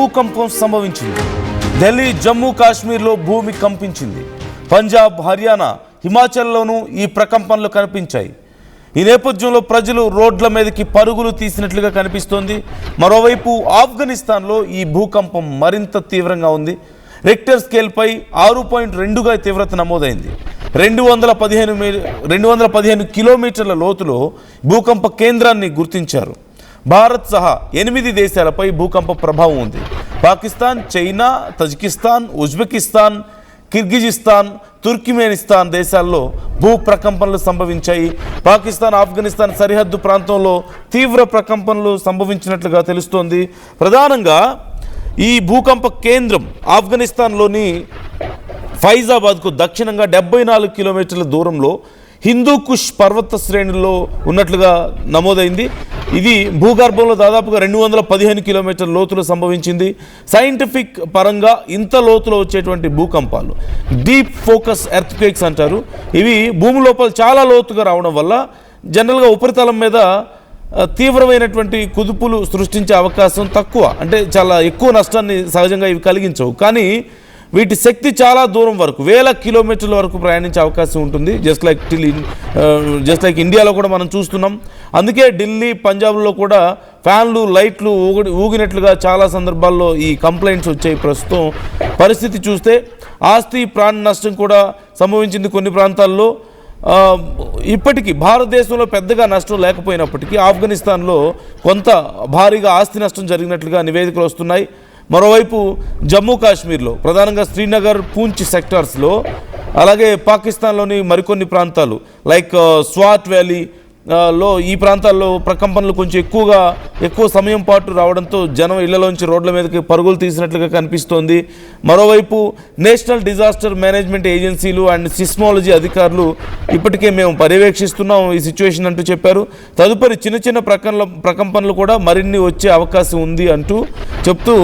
భూకంపం సంభవించింది. ఢిల్లీ, జమ్మూ కాశ్మీర్లో భూమి కంపించింది. పంజాబ్, హర్యానా, హిమాచల్లోనూ ఈ ప్రకంపనలు కనిపించాయి. ఈ నేపథ్యంలో ప్రజలు రోడ్ల మీదకి పరుగులు తీసినట్లుగా కనిపిస్తోంది. మరోవైపు ఆఫ్ఘనిస్తాన్లో ఈ భూకంపం మరింత తీవ్రంగా ఉంది. రిక్టర్ స్కేల్పై 6.2గా తీవ్రత నమోదైంది. 215 కిలోమీటర్ల లోతులో భూకంప కేంద్రాన్ని గుర్తించారు. భారత్ సహా 8 దేశాలపై భూకంప ప్రభావం ఉంది. Pakistan, China, Tajikistan, Uzbekistan, Kyrgyzstan, Turkmenistan దేశాల్లో భూ ప్రకంపనలు సంభవించాయి. పాకిస్తాన్, ఆఫ్ఘనిస్తాన్ సరిహద్దు ప్రాంతంలో తీవ్ర ప్రకంపనలు సంభవించినట్లుగా తెలుస్తోంది. ప్రధానంగా ఈ భూకంప కేంద్రం ఆఫ్ఘనిస్తాన్లోని ఫైజాబాద్కు దక్షిణంగా 74 కిలోమీటర్ల దూరంలో హిందూకుష్ పర్వత శ్రేణుల్లో ఉన్నట్లుగా నమోదైంది. ఇది భూగర్భంలో దాదాపుగా 215 కిలోమీటర్ల లోతులో సంభవించింది. సైంటిఫిక్ పరంగా ఇంత లోతులో వచ్చేటువంటి భూకంపాలు డీప్ ఫోకస్ ఎర్త్క్వేక్స్ అంటారు. ఇవి భూమి లోపల చాలా లోతుగా రావడం వల్ల జనరల్గా ఉపరితలం మీద తీవ్రమైనటువంటి కుదుపులు సృష్టించే అవకాశం తక్కువ, అంటే చాలా ఎక్కువ నష్టాన్ని సహజంగా ఇవి కలిగించవు. కానీ వీటి శక్తి చాలా దూరం వరకు, 1000 కిలోమీటర్ల వరకు ప్రయాణించే అవకాశం ఉంటుంది. జస్ట్ లైక్ ఇండియాలో కూడా మనం చూస్తున్నాం. అందుకే ఢిల్లీ, పంజాబ్లో కూడా ఫ్యాన్లు, లైట్లు ఊగినట్లుగా చాలా సందర్భాల్లో ఈ కంప్లైంట్స్ వచ్చాయి. ప్రస్తుతం పరిస్థితి చూస్తే ఆస్తి, ప్రాణ నష్టం కూడా సంభవించింది కొన్ని ప్రాంతాల్లో. ఇప్పటికీ భారతదేశంలో పెద్దగా నష్టం లేకపోయినప్పటికీ ఆఫ్ఘనిస్తాన్లో కొంత భారీగా ఆస్తి నష్టం జరిగినట్లుగా నివేదికలు వస్తున్నాయి. మరోవైపు జమ్మూ కాశ్మీర్లో ప్రధానంగా శ్రీనగర్, పూంచ్ సెక్టార్స్లో, అలాగే పాకిస్తాన్లోని మరికొన్ని ప్రాంతాలు లైక్ స్వాట్ వ్యాలీ లో ఈ ప్రాంతాల్లో ప్రకంపనలు కొంచెం ఎక్కువ సమయం పాటు రావడంతో జనం ఇళ్లలోంచి రోడ్ల మీదకి పరుగులు తీసినట్లుగా కనిపిస్తోంది. మరోవైపు నేషనల్ డిజాస్టర్ మేనేజ్మెంట్ ఏజెన్సీలు అండ్ సిస్మాలజీ అధికారులు ఇప్పటికే మేము పర్యవేక్షిస్తున్నాం ఈ సిచ్యువేషన్ అంటూ చెప్పారు. తదుపరి చిన్న ప్రకంపనలు కూడా మరిన్ని వచ్చే అవకాశం ఉంది అంటూ చెప్తూ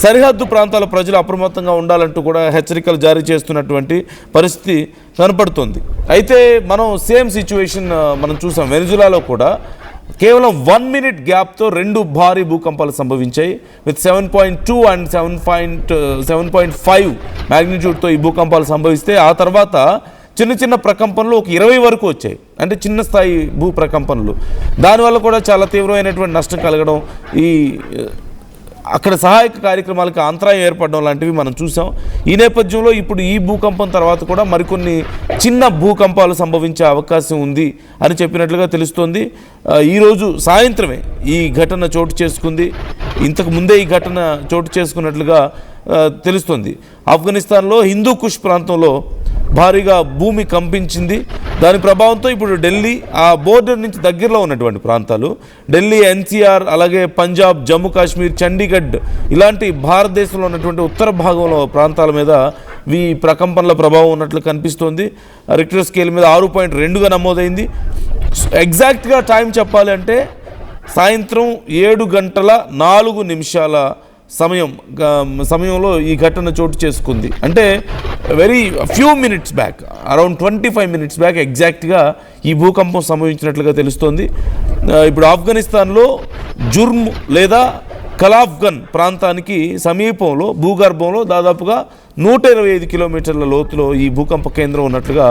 సరిహద్దు ప్రాంతాల ప్రజలు అప్రమత్తంగా ఉండాలంటూ కూడా హెచ్చరికలు జారీ చేస్తున్నటువంటి పరిస్థితి కనపడుతుంది. అయితే మనం సేమ్ సిచ్యువేషన్ మనం చూసాం. వెనిజులాలో కూడా కేవలం 1 మినిట్ గ్యాప్తో 2 భారీ భూకంపాలు సంభవించాయి. విత్ 7.2 అండ్ 7.5 మ్యాగ్నిట్యూడ్తో ఈ భూకంపాలు సంభవిస్తే ఆ తర్వాత చిన్న ప్రకంపనలు ఒక 20 వరకు వచ్చాయి, అంటే చిన్న స్థాయి భూ ప్రకంపనలు. దానివల్ల కూడా చాలా తీవ్రమైనటువంటి నష్టం కలగడం, ఈ అక్కడ సహాయక కార్యక్రమాలకు అంతరాయం ఏర్పడడం లాంటివి మనం చూసాం. ఈ నేపథ్యంలో ఇప్పుడు ఈ భూకంపం తర్వాత కూడా మరికొన్ని చిన్న భూకంపాలు సంభవించే అవకాశం ఉంది అని చెప్పినట్లుగా తెలుస్తోంది. ఈరోజు సాయంత్రమే ఈ ఘటన చోటు చేసుకుంది. ఇంతకు ముందే ఈ ఘటన చోటు చేసుకున్నట్లుగా తెలుస్తుంది. ఆఫ్ఘనిస్తాన్లో హిందూకుష్ ప్రాంతంలో భారీగా భూమి కంపించింది. దాని ప్రభావంతో ఇప్పుడు ఢిల్లీ, ఆ బోర్డర్ నుంచి దగ్గరలో ఉన్నటువంటి ప్రాంతాలు ఢిల్లీ, ఎన్సీఆర్, అలాగే పంజాబ్, జమ్మూ కాశ్మీర్, చండీగఢ్ ఇలాంటి భారతదేశంలో ఉన్నటువంటి ఉత్తర భాగంలో ప్రాంతాల మీద ఈ ప్రకంపనల ప్రభావం ఉన్నట్లు కనిపిస్తోంది. రిక్టర్ స్కేల్ మీద 6.2గా నమోదైంది. ఎగ్జాక్ట్గా టైం చెప్పాలి అంటే సాయంత్రం 7:04 సమయంలో ఈ ఘటన చోటు చేసుకుంది. అంటే very few minutes back, around 25 minutes back ఎగ్జాక్ట్గా ఈ భూకంపం సంభవించినట్లుగా తెలుస్తోంది. ఇప్పుడు ఆఫ్ఘనిస్తాన్లో జుర్మ్ లేదా కలాఫ్గన్ ప్రాంతానికి సమీపంలో భూగర్భంలో దాదాపుగా 125 కిలోమీటర్ల లోతులో ఈ భూకంప కేంద్రం ఉన్నట్లుగా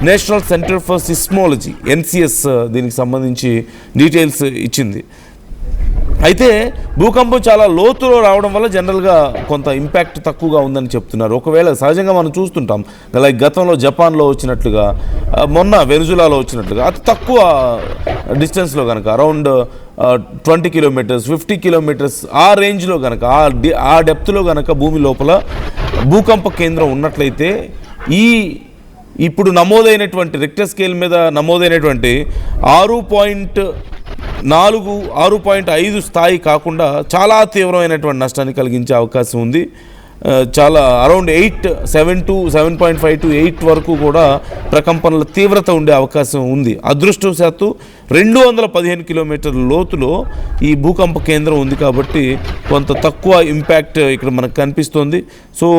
national centre for seismology NCS దీనికి సంబంధించి డీటెయిల్స్ ఇచ్చింది. అయితే భూకంపం చాలా లోతులో రావడం వల్ల జనరల్గా కొంత ఇంపాక్ట్ తక్కువగా ఉందని చెప్తున్నారు. ఒకవేళ సహజంగా మనం చూస్తుంటాం, లైక్ గతంలో జపాన్లో వచ్చినట్లుగా, మొన్న వెనిజులాలో వచ్చినట్లుగా అతి తక్కువ డిస్టెన్స్లో కనుక అరౌండ్ 20 కిలోమీటర్స్, 50 కిలోమీటర్స్ ఆ రేంజ్లో కనుక, ఆ డెప్త్లో కనుక భూమి లోపల భూకంప కేంద్రం ఉన్నట్లయితే ఇప్పుడు నమోదైనటువంటి రిక్టర్ స్కేల్ మీద నమోదైనటువంటి 6.5 స్థాయి కాకుండా చాలా తీవ్రమైనటువంటి నష్టాన్ని కలిగించే అవకాశం ఉంది. చాలా అరౌండ్ 7 to 7.5 to 8 వరకు కూడా ప్రకంపనల తీవ్రత ఉండే అవకాశం ఉంది. అదృష్టవశాత్తు 215 కిలోమీటర్ల లోతులో ఈ భూకంప కేంద్రం ఉంది కాబట్టి కొంత తక్కువ ఇంపాక్ట్ ఇక్కడ మనకు కనిపిస్తోంది. సో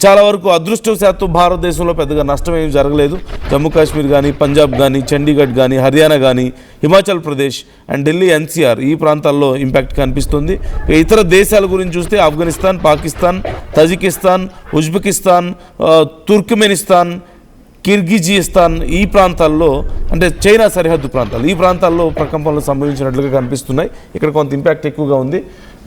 చాలా వరకు అదృష్టవశాత్తు భారతదేశంలో పెద్దగా నష్టం ఏమి జరగలేదు. జమ్మూ కాశ్మీర్ కానీ, పంజాబ్ కానీ, చండీగఢ్ కానీ, హర్యానా కానీ, హిమాచల్ ప్రదేశ్ అండ్ ఢిల్లీ ఎన్సీఆర్ ఈ ప్రాంతాల్లో ఇంపాక్ట్ కనిపిస్తుంది. ఇతర దేశాల గురించి చూస్తే Afghanistan, Pakistan, Tajikistan, Uzbekistan, Turkmenistan, Kyrgyzstan ఈ ప్రాంతాల్లో, అంటే చైనా సరిహద్దు ప్రాంతాలు, ఈ ప్రాంతాల్లో ప్రకంపనలు సంభవించినట్లుగా కనిపిస్తున్నాయి. ఇక్కడ కొంత ఇంపాక్ట్ ఎక్కువగా ఉంది.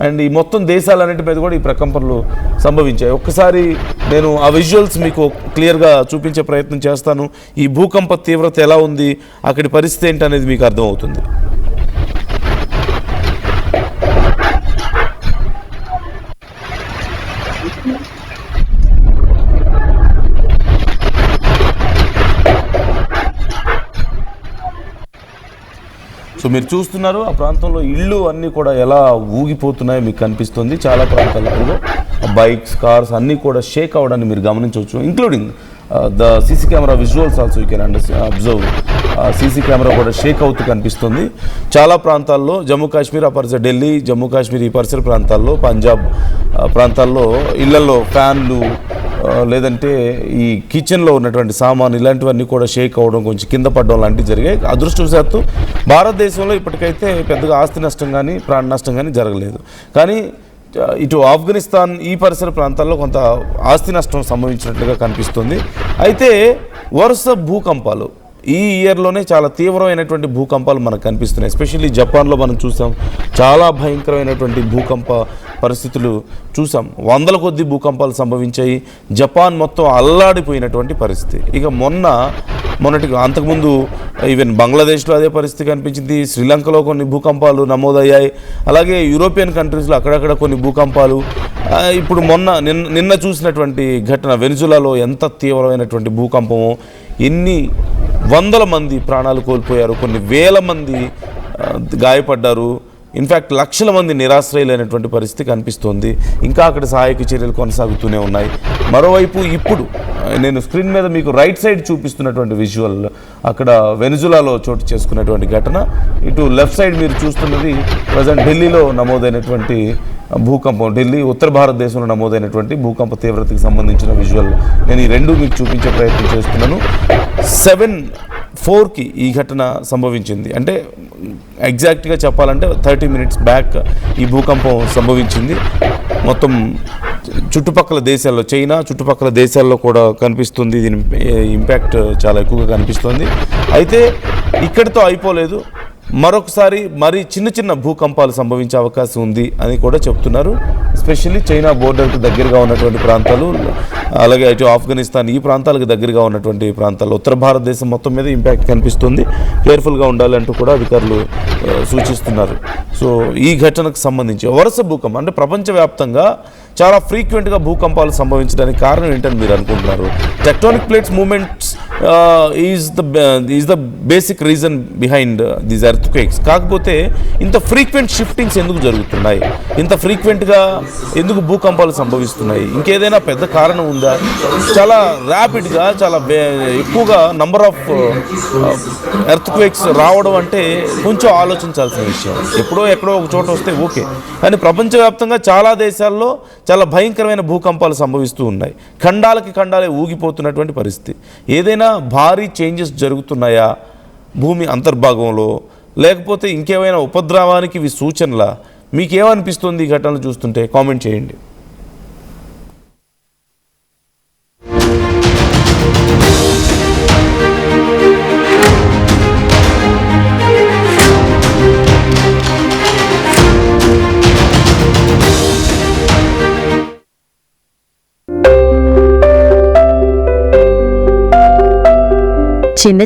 అండ్ ఈ మొత్తం దేశాలన్నిటి మీద కూడా ఈ ప్రకంపనలు సంభవించాయి. ఒక్కసారి నేను ఆ విజువల్స్ మీకు క్లియర్గా చూపించే ప్రయత్నం చేస్తాను. ఈ భూకంప తీవ్రత ఎలా ఉంది, అక్కడి పరిస్థితి ఏంటి అనేది మీకు అర్థమవుతుంది. సో మీరు చూస్తున్నారు ఆ ప్రాంతంలో ఇళ్ళు అన్నీ కూడా ఎలా ఊగిపోతున్నాయో మీకు కనిపిస్తుంది. చాలా ప్రాంతాల్లో బైక్స్, కార్స్ అన్నీ కూడా షేక్ అవ్వడాన్ని మీరు గమనించవచ్చు. Including the CC camera visuals also you can observe. CC camera కూడా షేక్ అవుతూ కనిపిస్తుంది. చాలా ప్రాంతాల్లో జమ్మూ కాశ్మీర్, ఆ పరిసర ఢిల్లీ, జమ్మూ కాశ్మీర్ ఈ పరిసర ప్రాంతాల్లో, పంజాబ్ ప్రాంతాల్లో ఇళ్లలో ఫ్యాన్లు లేదంటే ఈ కిచెన్లో ఉన్నటువంటి సామాను ఇలాంటివన్నీ కూడా షేక్ అవ్వడం, కొంచెం కింద పడడం లాంటివి జరిగాయి. అదృష్టవశాత్తు భారతదేశంలో ఇప్పటికైతే పెద్దగా ఆస్తి నష్టం కానీ ప్రాణ నష్టం కానీ జరగలేదు. కానీ ఇటు ఆఫ్ఘనిస్తాన్ ఈ పరిసర ప్రాంతాల్లో కొంత ఆస్తి నష్టం సంభవించినట్లుగా కనిపిస్తుంది. అయితే వరుస భూకంపాలు ఈ ఇయర్లోనే చాలా తీవ్రమైనటువంటి భూకంపాలు మనకు కనిపిస్తున్నాయి. ఎస్పెషల్లీ జపాన్లో మనం చూసాం, చాలా భయంకరమైనటువంటి భూకంప పరిస్థితులు చూసాం. వందల కొద్ది భూకంపాలు సంభవించాయి. జపాన్ మొత్తం అల్లాడిపోయినటువంటి పరిస్థితి. ఇక మొన్నటికి అంతకుముందు ఈవెన్ బంగ్లాదేశ్లో అదే పరిస్థితి కనిపించింది. శ్రీలంకలో కొన్ని భూకంపాలు నమోదయ్యాయి. అలాగే యూరోపియన్ కంట్రీస్లో అక్కడక్కడ కొన్ని భూకంపాలు. ఇప్పుడు నిన్న చూసినటువంటి ఘటన వెనిజులాలో ఎంత తీవ్రమైనటువంటి భూకంపమో, ఎన్ని వందల మంది ప్రాణాలు కోల్పోయారు, కొన్ని వేల మంది గాయపడ్డారు, ఇన్ఫ్యాక్ట్ లక్షల మంది నిరాశ్రయులైనటువంటి పరిస్థితి కనిపిస్తోంది. ఇంకా అక్కడ సహాయక చర్యలు కొనసాగుతూనే ఉన్నాయి. మరోవైపు ఇప్పుడు నేను స్క్రీన్ మీద మీకు రైట్ సైడ్ చూపిస్తున్నటువంటి విజువల్ అక్కడ వెనిజులాలో చోటు చేసుకున్నటువంటి ఘటన. ఇటు లెఫ్ట్ సైడ్ మీరు చూస్తున్నది ప్రజెంట్ ఢిల్లీలో నమోదైనటువంటి భూకంపం, ఢిల్లీ ఉత్తర భారతదేశంలో నమోదైనటువంటి భూకంప తీవ్రతకి సంబంధించిన విజువల్. నేను ఈ రెండు మీకు చూపించే ప్రయత్నం చేస్తున్నాను. 7:04కి ఈ ఘటన సంభవించింది. అంటే ఎగ్జాక్ట్గా చెప్పాలంటే 30 minutes బ్యాక్ ఈ భూకంపం సంభవించింది. మొత్తం చుట్టుపక్కల దేశాల్లో, చైనా చుట్టుపక్కల దేశాల్లో కూడా కనిపిస్తుంది. దీని ఇంపాక్ట్ చాలా ఎక్కువగా కనిపిస్తుంది. అయితే ఇక్కడితో అయిపోలేదు, మరొకసారి మరి చిన్న భూకంపాలు సంభవించే అవకాశం ఉంది అని కూడా చెప్తున్నారు. ఎస్పెషల్లీ చైనా బోర్డర్కి దగ్గరగా ఉన్నటువంటి ప్రాంతాలు, అలాగే ఇటు ఆఫ్ఘనిస్తాన్ ఈ ప్రాంతాలకు దగ్గరగా ఉన్నటువంటి ప్రాంతాల్లో ఉత్తర భారతదేశం మొత్తం మీద ఇంపాక్ట్ కనిపిస్తుంది. కేర్ఫుల్గా ఉండాలంటూ కూడా అధికారులు సూచిస్తున్నారు. సో ఈ ఘటనకు సంబంధించి వరుస భూకంపం, అంటే ప్రపంచవ్యాప్తంగా చాలా ఫ్రీక్వెంట్గా భూకంపాలు సంభవించడానికి కారణం ఏంటని మీరు అనుకుంటున్నారు? Tectonic plates movements is the basic reason behind these earthquakes. కాకపోతే ఇంత ఫ్రీక్వెంట్ షిఫ్టింగ్స్ ఎందుకు జరుగుతున్నాయి, ఇంత ఫ్రీక్వెంట్గా ఎందుకు భూకంపాలు సంభవిస్తున్నాయి? ఇంకేదైనా పెద్ద కారణం ఉందా? చాలా ర్యాపిడ్గా, చాలా ఎక్కువగా నంబర్ ఆఫ్ ఎర్త్క్వేక్స్ రావడం అంటే కొంచెం ఆలోచించాల్సిన విషయం. ఎక్కడో ఒక చోట వస్తే ఓకే, కానీ ప్రపంచవ్యాప్తంగా చాలా దేశాల్లో చాలా భయంకరమైన భూకంపాలు సంభవిస్తూ ఉన్నాయి. ఖండాలే ఊగిపోతున్నటువంటి పరిస్థితి. ఏదైనా భారీ చేంజెస్ జరుగుతున్నాయా భూమి అంతర్భాగంలో, లేకపోతే ఇంకేమైనా ఉపద్రవానికి ఇవి సూచనలా? మీకేమనిపిస్తుంది ఈ ఘటనలు చూస్తుంటే? కామెంట్ చేయండి.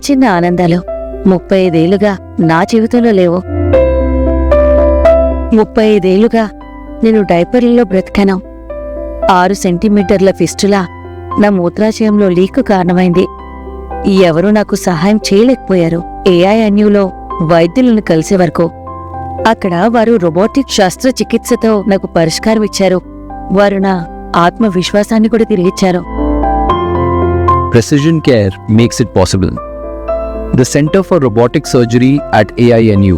చిన్న ఆనందాలు 35 ఏళ్లుగా నా జీవితంలో లేవు. 35 ఏళ్లుగా నేను డైపర్లలో బ్రతికాను. 6 సెంటీమీటర్ల ఫిస్టులా నా మూత్రాశయంలో లీకు కారణమైంది. ఎవరూ నాకు సహాయం చేయలేకపోయారు. AINUలో వైద్యులను కలిసే వరకు. అక్కడ వారు రోబోటిక్ శస్త్రచికిత్సతో నాకు పరిష్కారం ఇచ్చారు. వారు నా ఆత్మవిశ్వాసాన్ని కూడా తిరిగిచ్చారు. Precision care makes it possible. The Center for Robotic Surgery at AINU